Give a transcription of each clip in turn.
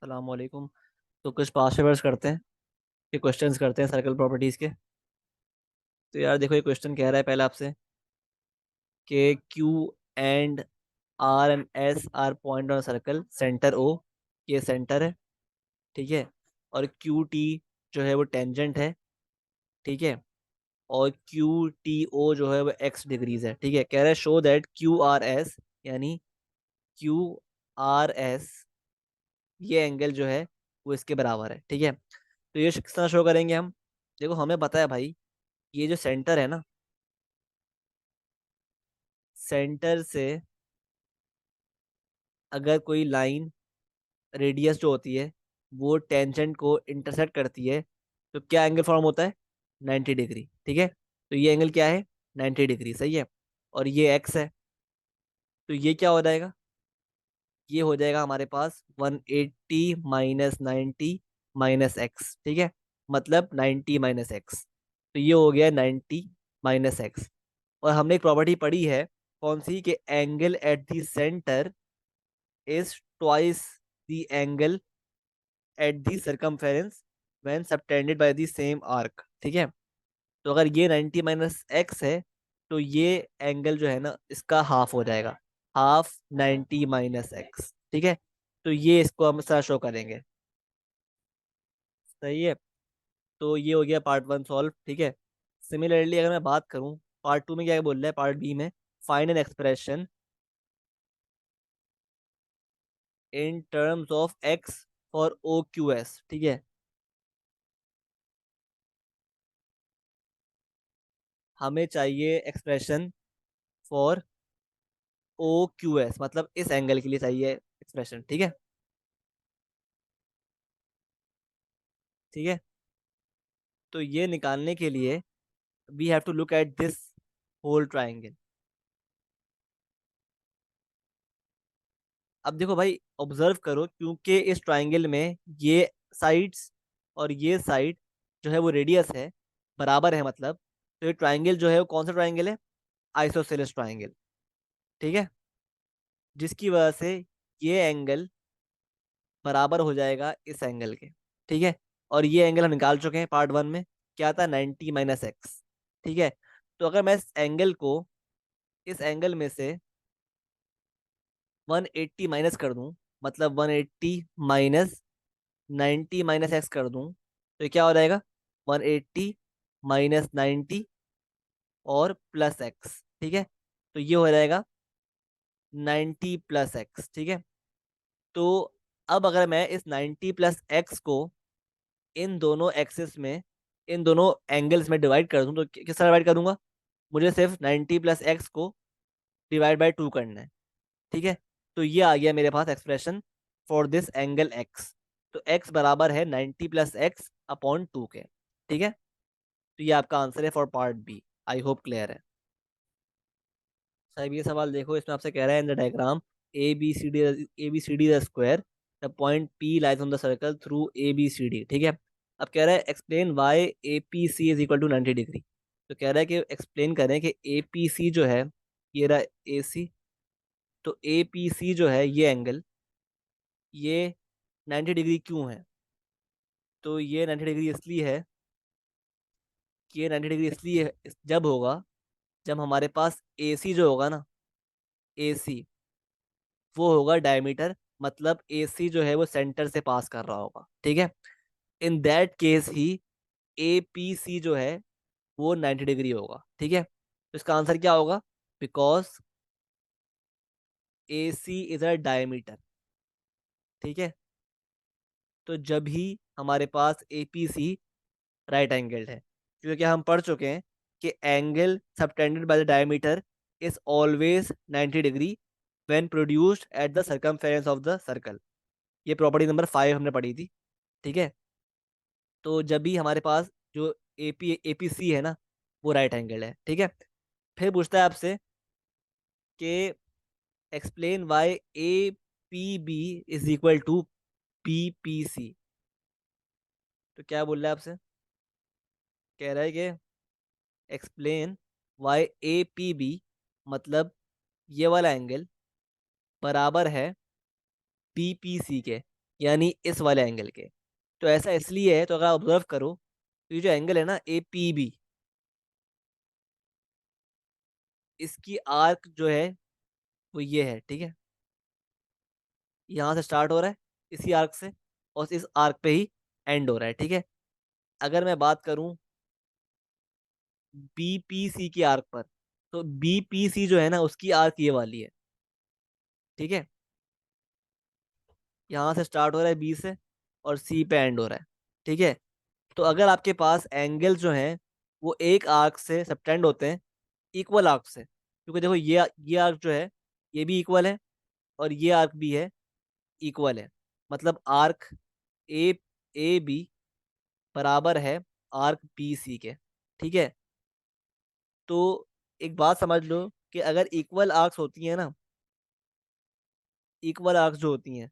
अस्सलाम वालेकुम। तो कुछ पास्ट पेपर्स करते हैं, ये क्वेश्चंस करते हैं सर्कल प्रॉपर्टीज के। तो यार देखो, ये क्वेश्चन कह रहा है पहले आपसे कि Q and R and S are point on circle centre O, ये सेंटर है, ठीक है। और क्यू टी जो है वो टेंजेंट है, ठीक है। और क्यू टी ओ जो है वो एक्स डिग्रीज है, ठीक है। कह रहा है show that Q R S, यानी क्यू आर एस, ये एंगल जो है वो इसके बराबर है, ठीक है। तो ये किस तरह शो करेंगे हम? देखो, हमें पता है भाई, ये जो सेंटर है ना, सेंटर से अगर कोई लाइन, रेडियस जो होती है, वो टेंजेंट को इंटरसेक्ट करती है, तो क्या एंगल फॉर्म होता है? 90 डिग्री, ठीक है। तो ये एंगल क्या है? 90 डिग्री, सही है। और ये एक्स है, तो ये क्या हो जाएगा? ये हो जाएगा हमारे पास 180 माइनस 90 माइनस एक्स, ठीक है। मतलब 90 माइनस एक्स, तो ये हो गया 90 माइनस एक्स। और हमने एक प्रॉपर्टी पढ़ी है, कौन सी? कि angle at the centre is twice the angle at the circumference when subtended by the same arc, ठीक है। तो अगर ये 90 माइनस एक्स है, तो ये एंगल जो है ना, इसका हाफ हो जाएगा, हाफ 90 माइनस एक्स, ठीक है। तो ये इसको हम इस तरह शो करेंगे, सही है। तो ये हो गया पार्ट वन सॉल्व, ठीक है। सिमिलरली अगर मैं बात करूं, पार्ट टू में क्या बोल रहा है, पार्ट बी में, find an expression in terms of X for O Q S, ठीक है। हमें चाहिए expression for O Q S, मतलब इस एंगल के लिए चाहिए एक्सप्रेशन, ठीक है। ठीक है, तो ये निकालने के लिए we have to look at this whole triangle. अब देखो भाई, ऑब्जर्व करो, क्योंकि इस ट्राइंगल में ये साइड्स और ये साइड जो है वो रेडियस है, बराबर है मतलब। तो ये ट्राइंगल जो है वो कौन सा ट्राइंगल है? आइसोसेलेस ट्राइंगल, ठीक है। जिसकी वजह से ये एंगल बराबर हो जाएगा इस एंगल के, ठीक है। और ये एंगल हम निकाल चुके हैं पार्ट वन में, क्या था? 90 माइनस एक्स, ठीक है। तो अगर मैं इस एंगल को, इस एंगल में से 180 माइनस कर दूं, मतलब 180 माइनस 90 माइनस एक्स कर दूं, तो ये क्या हो जाएगा? 180 माइनस 90 और प्लस एक्स, ठीक है। तो ये हो जाएगा 90 प्लस एक्स, ठीक है। तो अब अगर मैं इस 90 प्लस एक्स को इन दोनों एक्सिस में, इन दोनों एंगल्स में डिवाइड कर दूं, तो किस तरह डिवाइड करूंगा? मुझे सिर्फ 90 प्लस एक्स को डिवाइड बाय 2 करना है, ठीक है। तो ये आ गया मेरे पास expression for this angle X. तो एक्स बराबर है 90 प्लस एक्स अपॉन 2 के, ठीक है। तो ये आपका आंसर है for part B. I hope clear है। साहब ये सवाल देखो, इसमें आपसे कह रहा है in the diagram A B C D the square, the point P lies on the circle through A B C D, ठीक है। अब कह रहा है explain why A P C is equal to 90 degree. तो कह रहा है कि एक्सप्लेन करें कि ए पी सी जो है, ये रहा ए सी, तो ए पी सी जो है ये एंगल, ये 90 डिग्री क्यों है? तो ये 90 डिग्री इसलिए है कि ये 90 डिग्री इसलिए जब होगा, जब हमारे पास ए सी जो होगा ना, ए सी, वो होगा डायमीटर, मतलब ए सी जो है वो सेंटर से पास कर रहा होगा, ठीक है। इन दैट केस ही ए पी सी जो है वो 90 डिग्री होगा, ठीक है। तो इसका आंसर क्या होगा? Because A C is a diameter, ठीक है। तो जब ही हमारे पास A P C right angled है, क्योंकि हम पढ़ चुके हैं कि angle subtended by the diameter is always 90 degree when produced at the circumference of the circle. ये प्रॉपर्टी नंबर 5 हमने पढ़ी थी, ठीक है। तो जब भी हमारे पास जो एपीसी है ना, वो राइट एंगल है, ठीक है। फिर पूछता है आपसे कि explain why A P B is equal to P P C. तो क्या बोल रहा है आपसे? कह रहा है कि explain why A P B, मतलब ये वाला एंगल बराबर है पी पी सी के। यानी इस वाले एंगल के। तो ऐसा इसलिए है, तो अगर आप ऑब्जर्व करो तो ये जो एंगल है ना ए पी बी, इसकी आर्क जो है वो ये है, ठीक है। यहाँ से स्टार्ट हो रहा है इसी आर्क से, और इस आर्क पे ही एंड हो रहा है, ठीक है। अगर मैं बात करूं बीपीसी की आर्क पर, तो बीपीसी जो है ना उसकी आर्क ये वाली है, ठीक है। यहाँ से स्टार्ट हो रहा है बी से, और सी पे एंड हो रहा है, ठीक है। तो अगर आपके पास एंगल जो हैं वो एक आर्क से सबटेंड होते हैं, इक्वल आर्क से, क्योंकि देखो ये आर्क जो है ये भी इक्वल है, और ये आर्क भी है इक्वल है। मतलब आर्क ए ए बी बराबर है आर्क बी सी के, ठीक है। तो एक बात समझ लो कि अगर इक्वल आर्क्स होती है ना, इक्वल आर्क्स जो होती हैं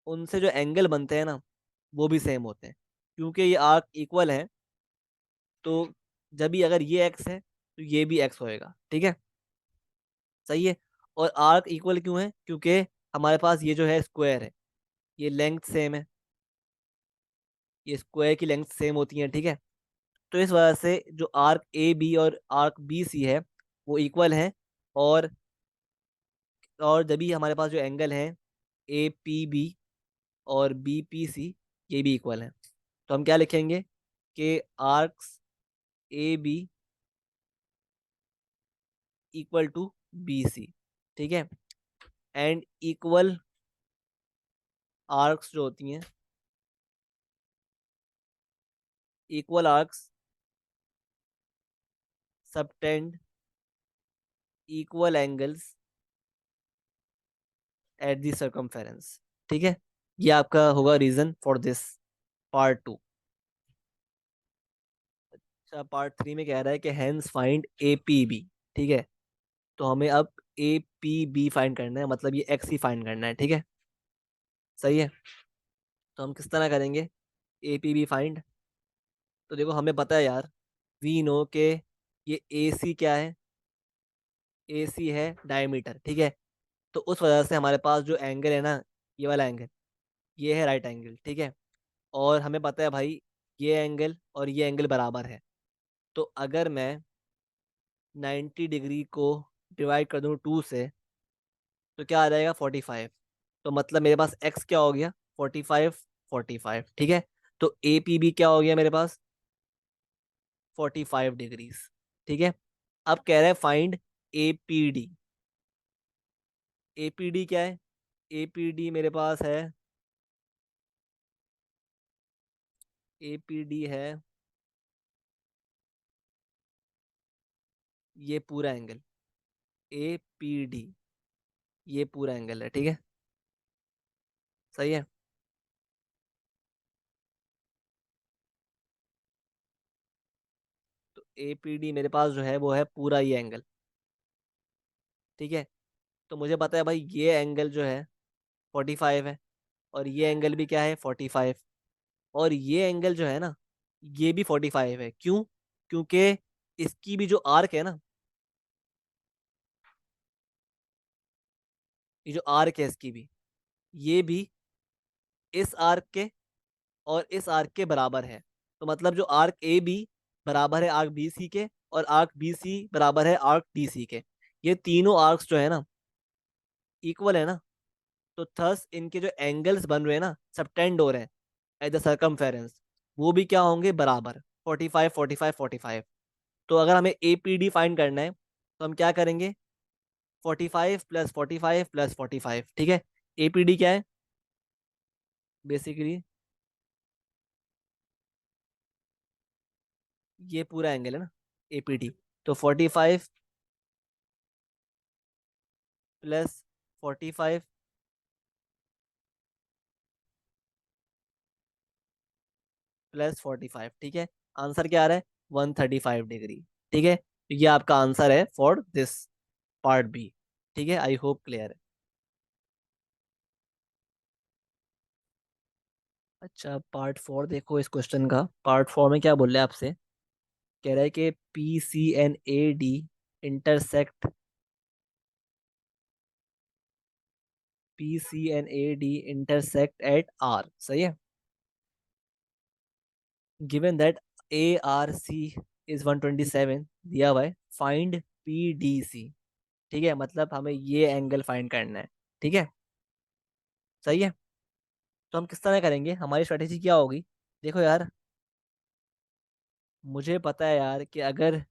उनसे जो एंगल बनते हैं ना वो भी सेम होते हैं, क्योंकि ये आर्क इक्वल है। तो जब भी अगर ये एक्स है तो ये भी एक्स होएगा, ठीक है। सही है। और आर्क इक्वल क्यों है? क्योंकि हमारे पास ये जो है स्क्वायर है, ये लेंथ सेम है, ये स्क्वायर की लेंथ सेम होती है, ठीक है। तो इस वजह से जो आर्क ए बी और आर्क बी सी है वो इक्वल है। और जब भी हमारे पास जो एंगल है ए पी बी और बी पी सी, ये भी इक्वल है। तो हम क्या लिखेंगे कि arcs A B equal to B C, ठीक है। एंड इक्वल आर्क्स जो होती हैं, equal arcs subtend equal angles at the circumference, ठीक है। ये आपका होगा reason for this part two. अच्छा, पार्ट थ्री में कह रहा है कि hence find A P B, ठीक है। तो हमें अब ए पी बी फाइंड करना है, मतलब ये एक्स ही फाइंड करना है, ठीक है। सही है। तो हम किस तरह करेंगे ए पी बी फाइंड? तो देखो हमें पता है यार, वी नो के ये ए सी क्या है, ए सी है डायमीटर, ठीक है। तो उस वजह से हमारे पास जो एंगल है ना, ये वाला एंगल, ये है राइट एंगल, ठीक है। और हमें पता है भाई ये एंगल और ये एंगल बराबर है। तो अगर मैं 90 डिग्री को डिवाइड कर दूं 2 से, तो क्या आ जाएगा 45। तो मतलब मेरे पास एक्स क्या हो गया 45, 45, ठीक है। तो ए पी बी क्या हो गया मेरे पास 45 डिग्रीज, ठीक है। अब कह रहा है find A P D. A P D क्या है? ए पी डी मेरे पास है, ए पी डी है ये पूरा एंगल, ए पी डी ये पूरा एंगल है, ठीक है। सही है। तो ए पी डी मेरे पास जो है वो है पूरा ये एंगल, ठीक है। तो मुझे पता है भाई ये एंगल जो है 45 है, और ये एंगल भी क्या है 45, और ये एंगल जो है ना ये भी 45 है। क्यों? क्योंकि इसकी भी जो आर्क है ना, ये जो आर्क है इसकी भी, ये भी इस आर्क के और इस आर्क के बराबर है। तो मतलब जो आर्क ए बी बराबर है आर्क बी सी के, और आर्क बी सी बराबर है आर्क डी सी के। ये तीनों आर्क्स जो है ना इक्वल है ना। तो थस इनके जो एंगल्स बन रहे हैं ना सबटेंड हो रहे हैं एट द सर्कमफेरेंस, वो भी क्या होंगे बराबर 45, 45, 45। तो अगर हमें ए पी डी फाइंड करना है तो हम क्या करेंगे 45 प्लस 45 प्लस 45, ठीक है। ए पी डी क्या है बेसिकली ये पूरा एंगल है ना ए पी डी। तो 45 प्लस 45 प्लस 45, ठीक है। आंसर क्या आ रहा है 135 डिग्री, ठीक है। तो ये आपका आंसर है फॉर दिस पार्ट बी, ठीक है। आई होप क्लियर है। अच्छा, पार्ट फोर देखो इस क्वेश्चन का। पार्ट फोर में क्या बोल रहे हैं आपसे, कह रहा है कि P C and A D intersect B C and A D intersect at R, सही है। Given that A R C is 127 दिया हुआ है, फाइंड पी डी सी। ठीक है, मतलब हमें ये एंगल फाइंड करना है। ठीक है, सही है। तो हम किस तरह करेंगे, हमारी स्ट्रेटेजी क्या होगी? देखो यार, मुझे पता है यार कि अगर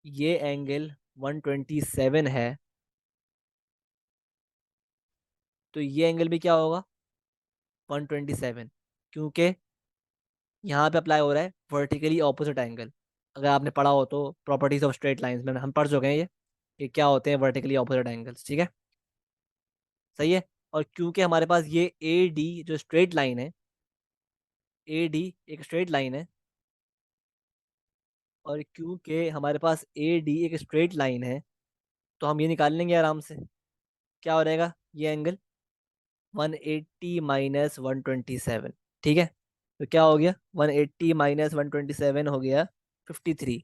ये एंगल 127 है, तो ये एंगल भी क्या होगा? 127, क्योंकि यहाँ पे अप्लाई हो रहा है वर्टिकली ऑपोजिट एंगल। अगर आपने पढ़ा हो तो प्रॉपर्टीज ऑफ स्ट्रेट लाइंस में हम पढ़ चुके हैं ये, कि क्या होते हैं वर्टिकली ऑपोजिट एंगल्स। ठीक है, सही है। और क्योंकि हमारे पास ये ए डी जो स्ट्रेट लाइन है, ए डी एक स्ट्रेट लाइन है, और क्योंकि हमारे पास ए डी एक स्ट्रेट लाइन है, तो हम ये निकाल लेंगे आराम से। क्या हो जाएगा ये एंगल? 180 माइनस 127। ठीक है, तो क्या हो गया? 180 माइनस 127 हो गया 53।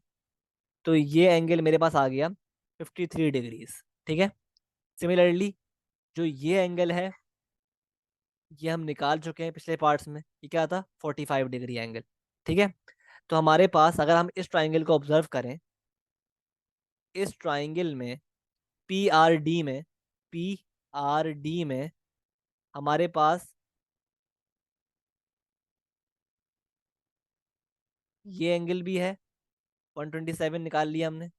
तो ये एंगल मेरे पास आ गया 53 डिग्रीज। ठीक है, सिमिलरली जो ये एंगल है, ये हम निकाल चुके हैं पिछले पार्ट्स में, ये क्या था? 45 डिग्री एंगल। ठीक है, तो हमारे पास अगर हम इस ट्राइंगल को ऑब्जर्व करें, इस ट्राइंगल में पी आर डी में, पी आर डी में हमारे पास ये एंगल भी है, 127 निकाल लिया हमने,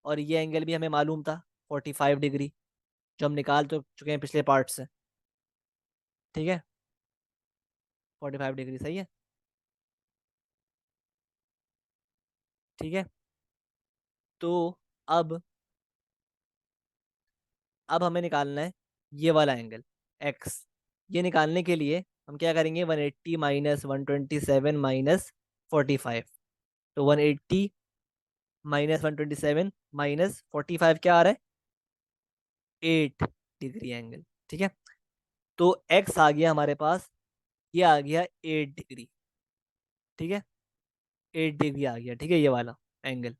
और ये एंगल भी हमें मालूम था 45 डिग्री, जो हम निकाल तो चुके हैं पिछले पार्ट से। ठीक है, 45 डिग्री, सही है। ठीक है, तो अब अब हमें निकालना है ये वाला एंगल एक्स। ये निकालने के लिए हम क्या करेंगे? 180 माइनस 127 माइनस 45। तो 180 माइनस 127 माइनस 45 क्या आ रहा है? 8 डिग्री एंगल। ठीक है, तो एक्स आ गया हमारे पास, ये आ गया 8 डिग्री। ठीक है, 8 डिग्री आ गया। ठीक है, ये वाला एंगल।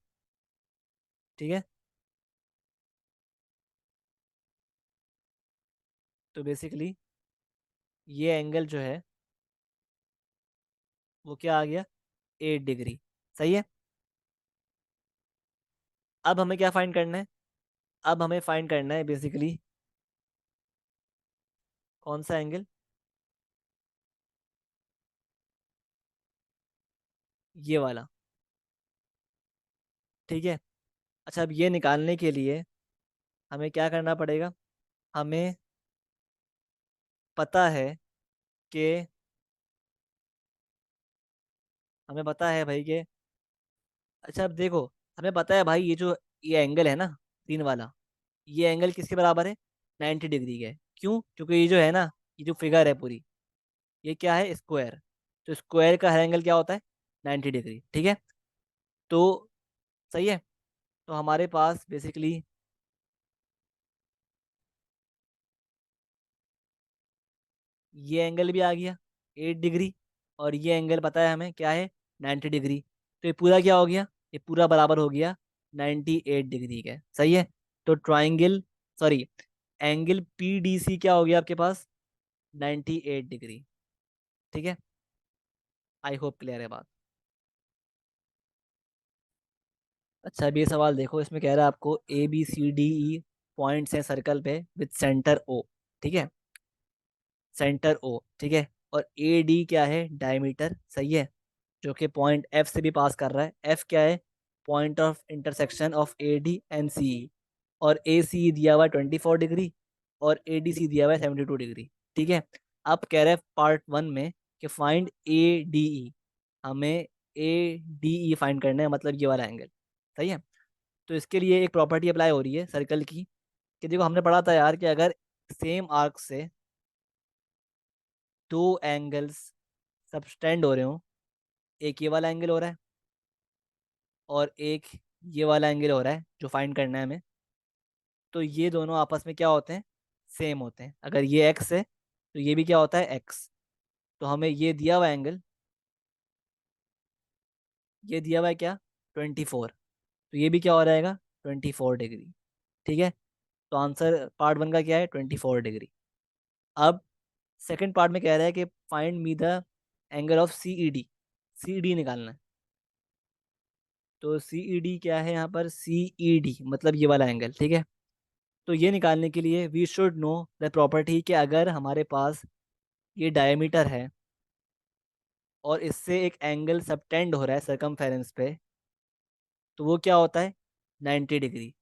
ठीक है, तो बेसिकली ये एंगल जो है वो क्या आ गया? 8 डिग्री, सही है। अब हमें क्या फाइंड करना है? अब हमें फाइंड करना है बेसिकली कौन सा एंगल? ये वाला। ठीक है, अच्छा, अब ये निकालने के लिए हमें क्या करना पड़ेगा? हमें पता है कि हमें पता है भाई कि, अच्छा अब देखो, हमें पता है भाई ये जो ये एंगल है ना, तीन वाला, ये एंगल किसके बराबर है? 90 डिग्री के। क्यों? क्योंकि ये जो है ना, ये जो फिगर है पूरी, ये क्या है? स्क्वायर। तो स्क्वायर का हर एंगल क्या होता है? 90 डिग्री। ठीक है, तो सही है। तो हमारे पास बेसिकली ये एंगल भी आ गया 8 डिग्री, और ये एंगल पता है हमें क्या है? 90 डिग्री। तो ये पूरा क्या हो गया? ये पूरा बराबर हो गया 98 डिग्री के, सही है। तो triangle, sorry, angle P D C क्या हो गया आपके पास? 98 डिग्री। ठीक है, आई होप क्लियर है बात। अच्छा, अब ये सवाल देखो, इसमें कह रहा है आपको A B C D E points हैं सर्कल पे विद सेंटर ओ। ठीक है, सेंटर ओ। ठीक है, और ए डी क्या है? डायमीटर, सही है, जो कि पॉइंट एफ से भी पास कर रहा है। एफ क्या है? Point of intersection of A D and C E. और ए सी दिया हुआ है 24 डिग्री, और ए डी सी दिया हुआ है 72 डिग्री। ठीक है, अब कह रहे हैं पार्ट वन में कि फाइंड ए डी ई, हमें ए डी ई फाइंड करना है, मतलब ये वाला एंगल, सही है। तो इसके लिए एक प्रॉपर्टी अप्लाई हो रही है सर्कल की, कि देखो हमने पढ़ा था यार कि अगर सेम आर्क से दो एंगल्स सबटेंड हो रहे हो, एक ये वाला एंगल हो रहा है और एक ये वाला एंगल हो रहा है जो फाइंड करना है हमें, तो ये दोनों आपस में क्या होते हैं? सेम होते हैं। अगर ये एक्स है तो ये भी क्या होता है? एक्स। तो हमें ये दिया हुआ एंगल, ये दिया हुआ है क्या? 24। तो ये भी क्या हो जाएगा? 24 डिग्री। ठीक है, तो आंसर पार्ट वन का क्या है? 24 डिग्री। अब सेकंड पार्ट में कह रहा है कि find me the angle of C E D. C E D निकालना है। तो सी ई डी क्या है यहाँ पर, सी ई डी मतलब ये वाला एंगल, ठीक है। तो ये निकालने के लिए we should know the property कि अगर हमारे पास ये डायमीटर है और इससे एक एंगल सबटेंड हो रहा है सरकमफेरेंस पे, तो वो क्या होता है, 90 डिग्री।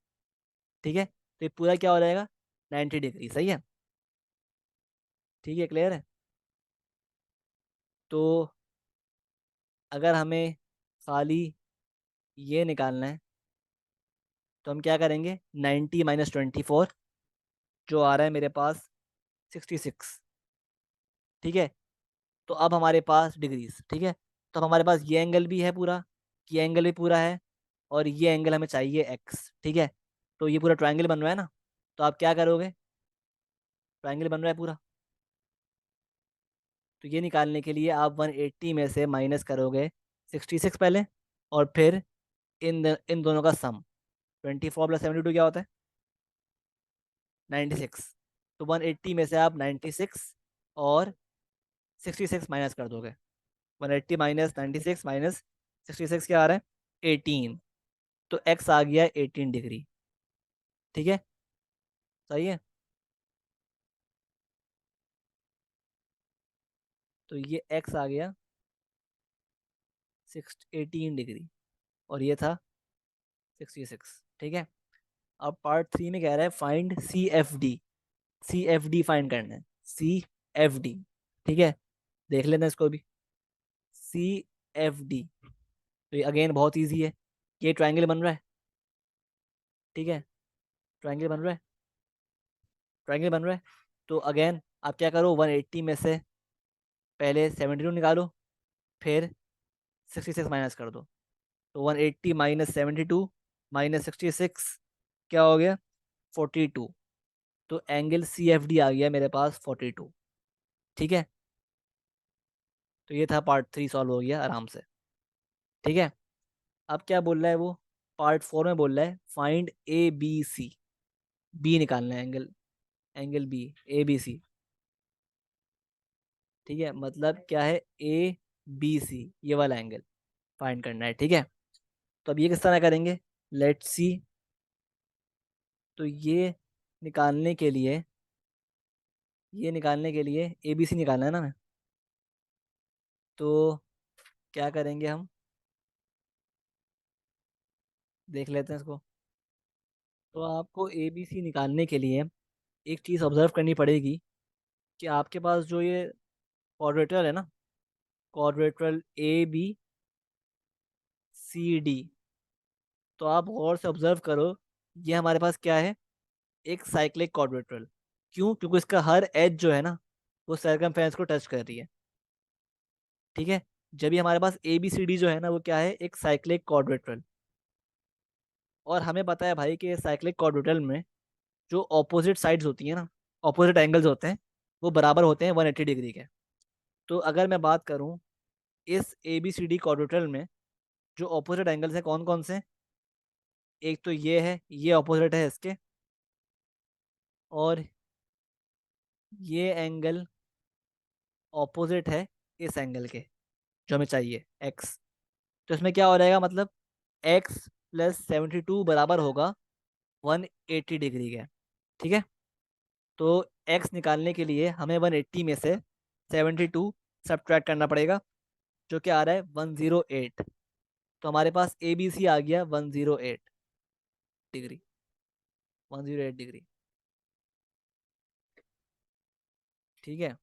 ठीक है, तो ये पूरा क्या हो जाएगा, 90 डिग्री, सही है। ठीक है, क्लियर है। तो अगर हमें खाली ये निकालना है तो हम क्या करेंगे, 90 - 24 जो आ रहा है मेरे पास 66। ठीक है, तो अब हमारे पास डिग्रीज, ठीक है। तो अब हमारे पास ये एंगल भी है पूरा, ये एंगल भी पूरा है, और ये एंगल हमें चाहिए एक्स, ठीक है। तो ये पूरा ट्रायंगल बन रहा है ना, तो आप क्या करोगे, ट्रायंगल बन रहा है पूरा, तो ये निकालने के लिए आप 180 में से माइनस करोगे 66 पहले, और फिर इन दोनों का सम, 24 + 72 क्या होता है, 96। तो 180 में से आप 96 और 66 माइनस कर दोगे। 180 - 96 - 66 क्या आ रहा है, 18। तो एक्स आ गया 18 डिग्री। ठीक है, सही है। तो ये एक्स आ गया 18 डिग्री, और ये था 66। ठीक है, अब पार्ट 3 में कह रहा है find C F D. C F D find करना है, सी एफ डी। ठीक है, देख लेना इसको भी, सी एफ डी। तो ये अगेन बहुत इजी है, ये ट्रायंगल बन रहा है, ठीक है, ट्रायंगल बन रहा है, ट्रायंगल बन रहा है। तो अगेन आप क्या करो, 180 में से पहले 72 निकालो, फिर 66 माइनस कर दो। तो 180 - 72 - 66 क्या हो गया, 42। तो एंगल सी एफ डी आ गया मेरे पास 42। ठीक है, तो ये था पार्ट 3, सॉल्व हो गया आराम से। ठीक है, अब क्या बोल रहा है वो, पार्ट 4 में बोल रहा है find A B C. B निकालना है angle, angle B, A B C. ठीक है, मतलब क्या है, ए बी सी ये वाला एंगल फाइंड करना है। ठीक है, तो अब ये किस तरह करेंगे, लेट्स सी। तो ये निकालने के लिए, ये निकालने के लिए ए बी सी निकालना है ना हमें, तो क्या करेंगे हम, देख लेते हैं इसको। तो आपको ए बी सी निकालने के लिए एक चीज़ ऑब्जर्व करनी पड़ेगी कि आपके पास जो ये क्वाड्रेटर है ना, क्वाड्रेट्रल ए बी सी डी, तो आप गौर से ऑब्जर्व करो, ये हमारे पास क्या है, एक साइक्लिक क्वाड्रेट्रल। क्यों, क्योंकि इसका हर एज जो है ना वो सर्कमफेरेंस को टच कर रही है। ठीक है, जब भी हमारे पास ए बी सी डी जो है ना वो क्या है, एक साइक्लिक क्वाड्रेट्रल। और हमें पता है भाई कि साइक्लिक क्वाड्रेट्रल में जो ऑपोजिट साइड्स होती हैं ना, ऑपोजिट एंगल्स होते हैं, वो बराबर होते हैं 180 डिग्री के। तो अगर मैं बात करूं इस ए बी सी डी क्वाड्रेट्रल में जो ऑपोजिट एंगल्स हैं कौन कौन से, एक तो ये है, ये ऑपोजिट है इसके, और ये एंगल ऑपोजिट है इस एंगल के जो हमें चाहिए, एक्स। तो इसमें क्या हो जाएगा, मतलब x + 72 बराबर होगा 180 डिग्री के। ठीक है, तो x निकालने के लिए हमें 180 में से 72 सब्ट्रैक्ट करना पड़ेगा, जो कि आ रहा है 108। तो हमारे पास ए बी सी आ गया 108 डिग्री, 108 डिग्री। ठीक है,